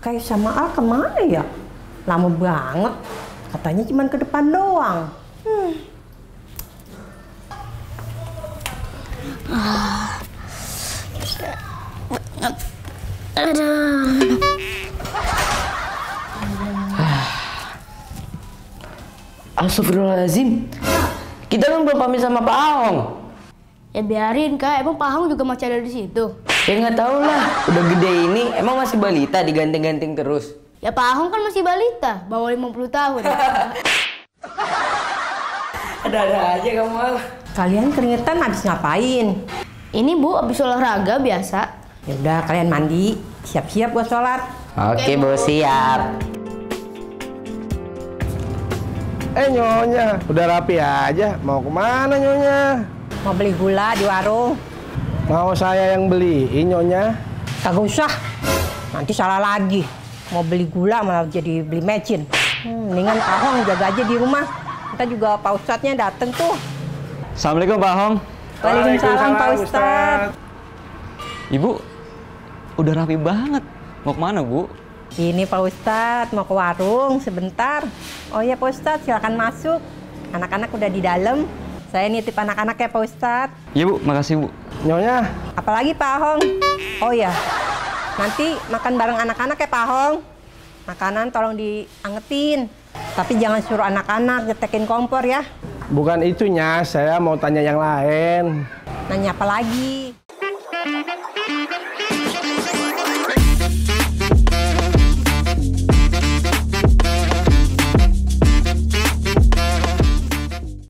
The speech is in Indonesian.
Kayak sama Al kemana ya? Lama banget. Katanya cuma ke depan doang. Astagfirullahaladzim. Kita kan belum pamit sama Pak Ahong. Ya biarin Kak, emang Pak Ahong juga masih ada di situ. Ya nggak tahu lah, udah gede ini emang masih balita diganting-ganting terus. Ya Pak Ahong kan masih balita, bawah 50 tahun. Ada-ada aja kamu Al. Kalian keringetan habis ngapain? Ini Bu, habis olahraga biasa. Ya udah kalian mandi, siap-siap buat sholat. Oke Bu, siap. Nyonya, udah rapi aja. Mau kemana Nyonya? Mau beli gula di warung? Mau saya yang beliin Nyonya? Kagak usah. Nanti salah lagi. Mau beli gula malah jadi beli mecin. Mendingan Pak Ahong jaga aja di rumah. Kita juga Pak Ustadznya dateng tuh. Assalamualaikum Pak Ahong. Waalaikumsalam Pak Ustadz. Ibu, udah rapi banget. Mau kemana Bu? Ini Pak Ustadz mau ke warung sebentar. Oh iya Pak Ustadz silakan masuk. Anak-anak udah di dalam. Saya nitip anak-anak ya Pak Ustadz. Iya Bu, makasih Bu. Nyonya, Apalagi Pak Ahong? Oh ya, nanti makan bareng anak-anak ya Pak Ahong. Makanan tolong diangetin. Tapi jangan suruh anak-anak nyetekin kompor ya. bukan itunya. Saya mau tanya yang lain. Nanya apa lagi?